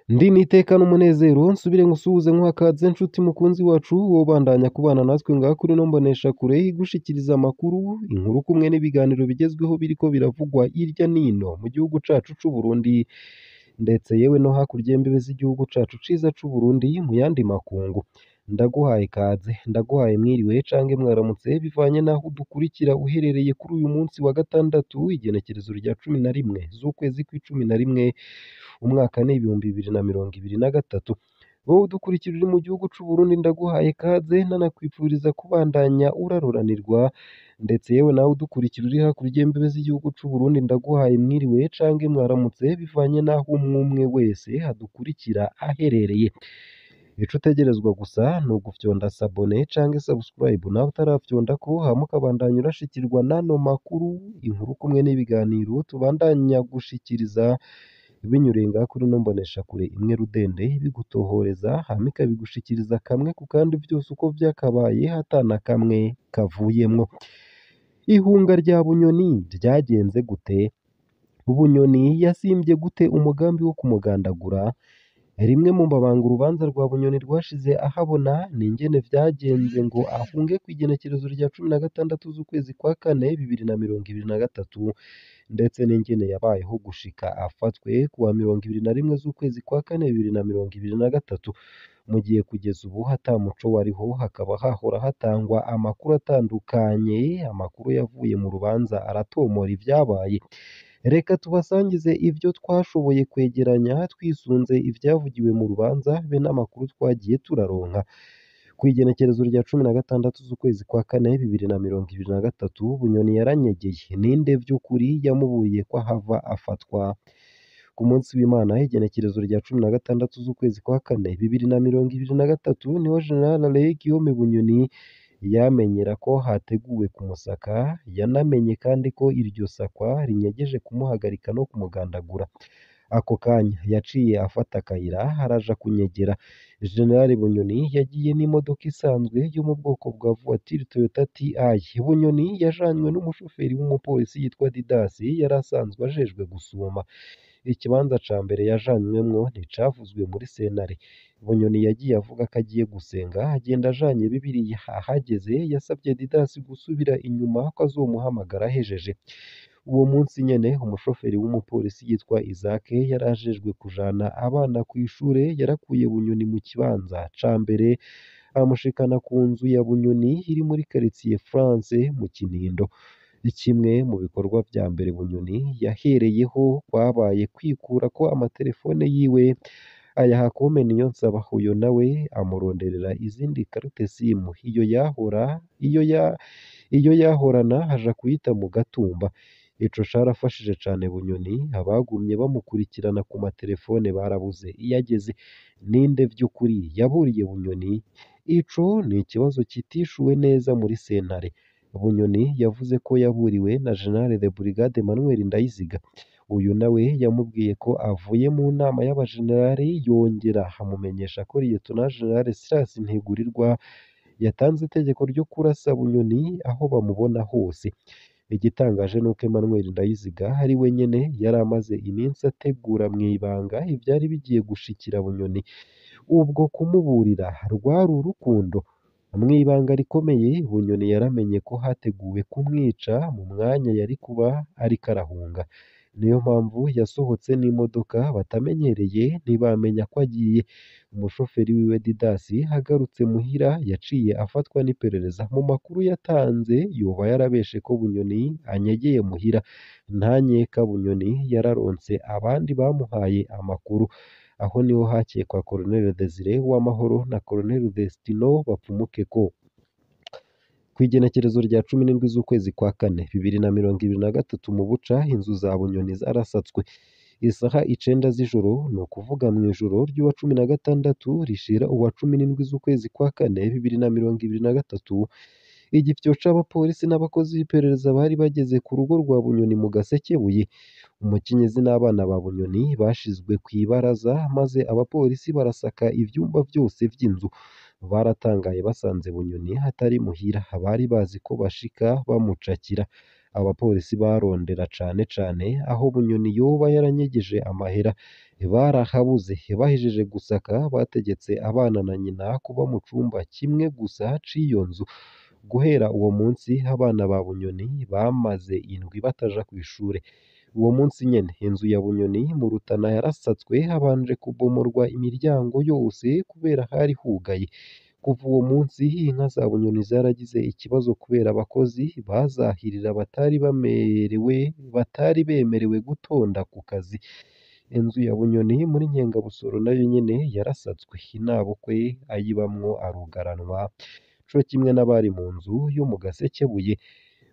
Ndi nitekana umunezero nsubire ngusuhuze nkwakaze nshuti mukunzi wacu wobandanya kubana natwe ngaha kuri ino mboneshakure igushikiriza amakuru, inkuru kumwe n'ibiganiro bigezweho biriko biravugwa hirya nino mu gihugu cacu c'Uburundi ndetse yewe no hakurya y'imbibe z'igihugu cacu ciza c'Uburundi mu yandi makungu. Ndaguhaye ikaze, ndaguhaye mwiriwe cange mwaramutse bivanye naho udukurikira uherereye kuri uyu munsi wa gatandatu igenekerezo rya 11 z'ukwezi kw'icumi na rimwe umwaka ni 2023. Wowe udukurikira uri mu gihugu c'Uburundi ndaguhaye ikaze nanakwipfuriza kubandanya uraroranirwa ndetse yewe nawe udukurikira uri hakurya y'imbibe z'igihugu c'Uburundi ndaguhaye mwiriwe cange mwaramutse bivanye naho umwe wese adukurikira aherereye. Ico utegerezwa gusa ni ugufyonda sabone canke subscribe nawe utarafyondako hama ukabandanya urashikirwa n'ano makuru, inkuru kumwe n'ibiganiro tubandanya gushikiriza binyuriye ngaha kuri ino mboneshakure imwe rudende bigutohoreza hama ikabigushikiriza kamwe ku kandi vyose uko vyakabaye atana kamwe kavuyemwo. Ihunga rya Bunyoni ryagenze gute? Bunyoni yasimvye gute umugambi wo kumugandagura? Rimwe mu mabanga urubanza rwa Bunyoni rwashize ahabona ni ingene vyagenze ngo ahunge kw'igenekerezo rya 16 z'ukwezi kwa kane 2023 ndetse n'ingene yabayeho gushika afatwe kuwa 21 z'ukwezi kwa kane 2023 mu gihe kugeza ubu hata muco wariho hakaba hahora hatangwa amakuru atandukanye, amakuru yavuye mu rubanza aratomora ivyabaye. Reka tubasangize ivyo twashoboye kwegeranya twisunze ivyavugiwe mu rubanza be n'amakuru twagiye turaronka. Kw'igenekerezo rya 16 z'ukwezi kwa kane 2023 Bunyoni yaranyegeye. Ninde vy'ukuri yamuburiye ko ahava afatwa? Ku munsi w'Imana igenekerezo rya 16 z'ukwezi kwa kane 2023 niho General Guillaume Bunyoni yamenyera ko hateguwe kumusaka, yanamenye kandi ko iryo sakwa rinyegeje kumuhagarika no kumugandagura. Ako kanya yaciye afata akayira araja kunyegera. General Bunyoni yagiye n'imodoka isanzwe yo mu bwoko bwa voiture Toyota TI. Bunyoni yajanywe n'umushoferi w'umupolisi yitwa Didasi yari asanzwe ajejwe gusuma. Ikibanza ca mbere yajanywemwo nticavuzwe muri sentare. Bunyoni yagiye avuga ko agiye gusenga, agenda ajanye Bibiliya. Ahageze yasavye Didasi gusubira inyuma ko azomuhamagara ahejeje. Uwo munsi nyene umushoferi w'umupolisi yitwa Isaac yari ajejwe kujana abana kw'ishure yarakuye Bunyoni mu kibanza ca mbere amushikana ku nzu ya Bunyoni iri muri quartier France mu Kinindo. Kimwe mu bikorwa vya mbere Bunyoni yahereyeho kwabaye kwikurako amatelefone yiwe ayaha Kome Niyonsaba. Uyo nawe amuronderera izindi carte simu. Iyo yahorana haja kuyita mu gatumba. Ico carafashije cane Bunyoni, abagumye bamukurikirana ku matelefone barabuze iyo ageze. Ninde vy'ukuri yaburiye Bunyoni? Ico ni ikibazo kitishuwe neza muri sentare. Bunyoni yavuze ko yaburiwe na General de Brigade Emmanuel Ndayiziga. Uyu nawe yamubwiye ko avuye mu nama y'abajenerali yongera amumenyesha ko Lieutenant General Silas Ntigurirwa yatanze itegeko ryo kurasa Bunyoni aho bamubona hose. Igitangaje nuko Emmanuel Ndayiziga ari we nyene yari amaze iminsi ategura mw'ibanga ivyari bigiye gushikira Bunyoni. Ubwo kumuburira rwari urukundo. Mw'ibanga rikomeye Bunyoni yaramenye ko hateguwe kumwica mu mwanya yari kuba ariko arahunga. Niyo mpamvu yasohotse n'imodoka batamenyereye, ntibamenya ko agiye. Umushoferi wiwe Didasi agarutse muhira yaciye afatwa n'iperereza. Mu makuru yatanze yoba yarabeshe ko Bunyoni anyegeye muhira. Ntanyeka Bunyoni yararonse abandi bamuhaye amakuru. Aho niho hakekwa Colonel Desire Uwamahoro na Colonel Destino Bapfumukeko. Kw'igenekerezo rya 17 z'ukwezi kwa kane 2023 mu Buca inzu za Bunyoni zarasatswe. Isaha 9 z'ijoro ni ukuvuga mw'ijoro ry'uwa 16 rishira uwa 17 z'ukwezi kwa kane 2023 igifyo c'abapolisi n'abakozi b'iperereza bari bageze ku rugo rwa Bunyoni mu Gasekebuye. Umukenyezi n'abana ba Bunyoni bashizwe kw'ibaraza maze abapolisi barasaka ivyumba vyose vy'inzu. Baratangaye basanze Bunyoni hatari muhira. Bari bazi ko bashika bamucakira. abapolisi barondera cane cane aho Bunyoni yoba yaranyegeje amahera barahabuze, bahejeje gusaka bategetse abana na nyina kuba mu cumba kimwe gusa c'iyo nzu. Guhera uwo munsi abana ba Bunyoni bamaze indwi bataja kw'ishure. Uwo munsi nyene inzu ya Bunyoni mu Rutana yarasatswe habanje kubomorwa imiryango yose kubera hari hugaye. Kuva uwo munsi inka za Bunyoni zaragize ikibazo kubera abakozi bazahirira batari bemerewe gutonda ku kazi. Inzu ya Bunyoni muri Nkengabusoro nayo nyene yarasatswe, inabukwe ayibamwo arugaranwa, co kimwe n'abari mu nzu yo mu Gasekebuye.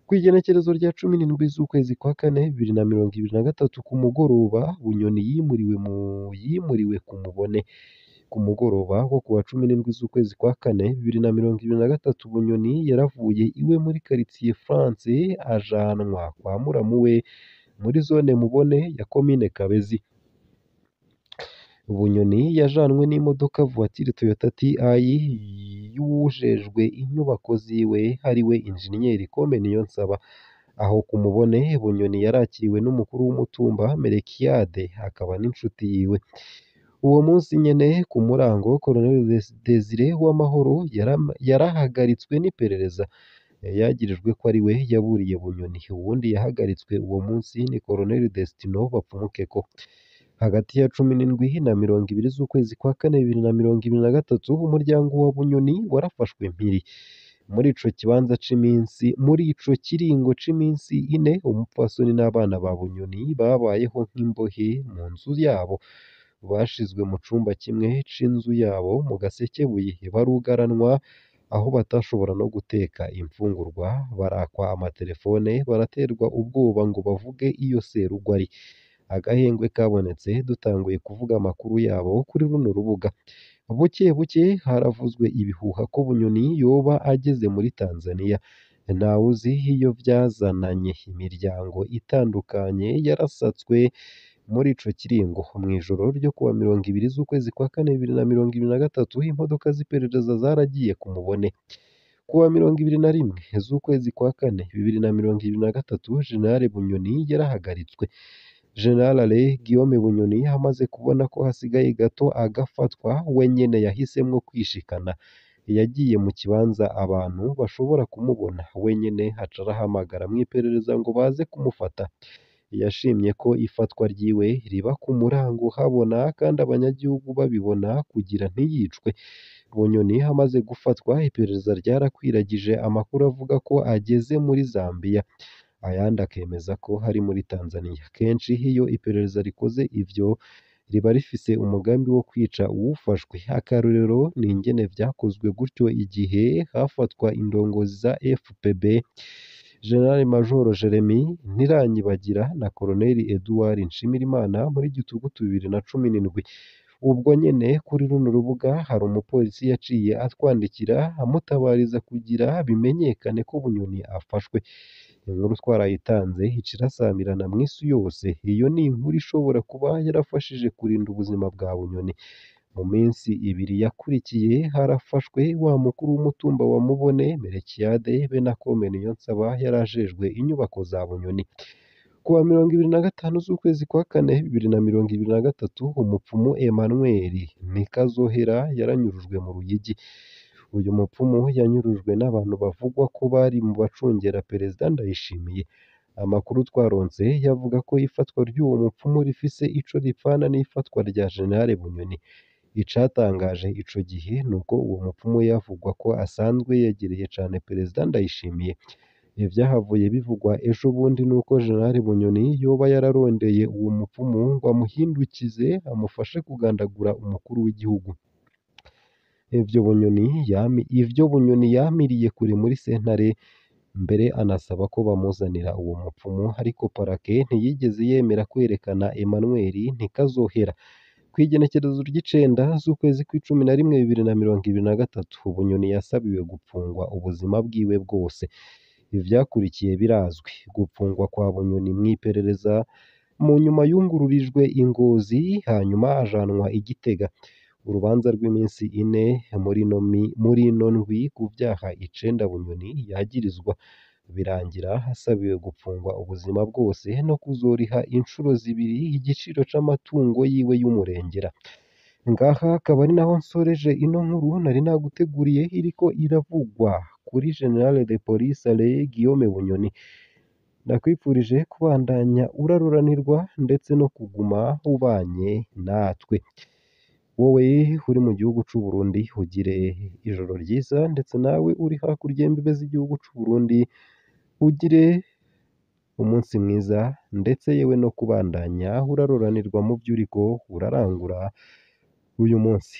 Kw'igenekerezo rya 17 z'ukwezi kwa kane 2023 ku mugoroba Bunyoni yimuriwe ku Mubone. Ku mugoroba wo kuwa 17 z'ukwezi kwa kane 2023 Bunyoni yaravuye iwe muri quartier France ajanwa kwa muramu we muri zone Mubone ya komine Kabezi. Bunyoni yajanwe n'imodoka voiture Toyota TI y'uwujejwe inyubako ziwe ariwe Injeniyeri Kome Niyonsaba. Aho ku Mubone Bunyoni yarakiriwe n'umukuru w'umutumba Merekiade akaba n'inshuti yiwe. Uwo munsi nyene ku murango Colonel Desire Uwamahoro yarahagaritswe n'iperereza yagirijwe ko ari we yaburiye Bunyoni. Uwundi yahagaritswe uwo munsi ni Colonel Destino Bapfumukeko. Hagati ya 17 na 20 z'ukwezi kwa kane 2023 umuryango wa Bunyoni warafashwe mpiri. Muri ico kiringo c'iminsi ine umupfasoni n'abana ba Bunyoni babayeho nk'imbohe mu nzu yabo. Bashizwe mu cumba kimwe c'inzu yabo mu Gasekebuye barugaranwa aho batashobora no guteka imfungurwa, barakwa amatelefone, baraterwa ubwoba ngo bavuge iyo Serugo ari. Agahengwe kabonetse dutanguye kuvuga amakuru yabo kuri runo rubuga. Buke buke haravuzwe ibihuha ko Bunyoni yoba ageze muri Tanzania. Ntawuzi iyo vyazananye. Imiryango itandukanye yarasatswe muri ico kiringo. Mw'ijoro ryo kuwa 20 z'ukwezi kwa kane 2023 imodoka z'iperereza zaragiye ku Mubone. Kuwa 21 z'ukwezi kwa kane 2023 General Bunyoni yarahagaritswe. General Guillaume Bunyoni amaze kubona ko hasigaye gato agafatwa, we nyene yahisemwo kwishikana. Yagiye mu kibanza abantu bashobora kumubona, we nyene haca arahamagara mw'iperereza ngo baze kumufata. Yashimye ko ifatwa ryiwe riba ku murango habona kandi abanyagihugu babibona kugira ntiyicwe. Bunyoni amaze gufatwa iperereza ryarakwiragije amakuru avuga ko ageze muri Zambia, ayandi akemeza ko hari muri Tanzania. Kenshi iyo iperereza rikoze ivyo riba rifise umugambi wo kwica uwufashwe. Akarorero ni ingene vyakozwe gutyo igihe hafatwa indongozi za FPB General Major Jeremy Ntiranyibagira na Colonel Edouard Nshimirimana muri Gitugutu 2017. Ubwo nyene kuri runo rubuga hari umupolisi yaciye atwandikira amutabariza kugira bimenyekane ko Bunyoni afashwe. Inkuru twarayitanze ica irasamirana mw'isi yose. Iyo ni inkuru ishobora kuba yarafashije kurinda ubuzima bwa Bunyoni. Mu minsi ibiri yakurikiye harafashwe wa mukuru w'umutumba wa Mubone Merekiade be na Kome Niyonsaba yarajejwe inyubako za Bunyoni. Kuwa 25 z'ukwezi kwa kane 2023 umupfumu Emmanuel Nikazohera yaranyurujwe mu Ruyigi. Uyu mupfumu yanyurujwe n'abantu bavugwa ko bari mu bacungera Perezida Ndayishimiye. Amakuru twaronse yavuga ko ifatwa ry'uwo mupfumu rifise ico ripfana n'ifatwa rya General Bunyoni. Icatangaje ico gihe nuko uwo mupfumu yavugwa ko asanzwe yegereye cane Perezida Ndayishimiye. Ivyahavuye bivugwa ejo bundi nuko General Bunyoni yoba yararondeye uwo mupfumu ngo amuhindukize amufashe kugandagura umukuru w'igihugu. Ivyo Bunyoni yamiriye kure muri sentare, mbere anasaba ko bamuzanira uwo mupfumu, ariko parake ntiyigeze yemera kwerekana Emmanuel Ntikazohera. Kw'igenekerezo ry'icenda z'ukwezi kw'icumi na rimwe 2023 Bunyoni yasabiwe gupfungwa ubuzima bwiwe bwose. Ivyakurikiye birazwi. Gupfungwa kwa Bunyoni mw'iperereza, mu nyuma yungururijwe i Ngozi hanyuma ajanwa i Gitega. Urubanza rw'iminsi ine muri ino ndwi ku vyaha 9 Bunyoni yagirizwa. birangira asabiwe gupfungwa ubuzima bwose no kuzoriha inshuro zibiri igiciro c'amatungo yiwe y'umurengera. Ngaha akaba ari naho nsoreje ino nkuru nari naguteguriye iriko iravugwa kuri General de Police Alain Guillaume Bunyoni. Ndakwifurije kubandanya uraruranirwa ndetse no kuguma ubanye natwe. Wowe uri mu gihugu c'u Burundi ugire ijoro ryiza ndetse nawe uri hakurya y'imbibe z'igihugu c'u Burundi ugire umunsi mwiza ndetse yewe no kubandanya uraruranirwa mu vyo uriko urarangura uyu munsi.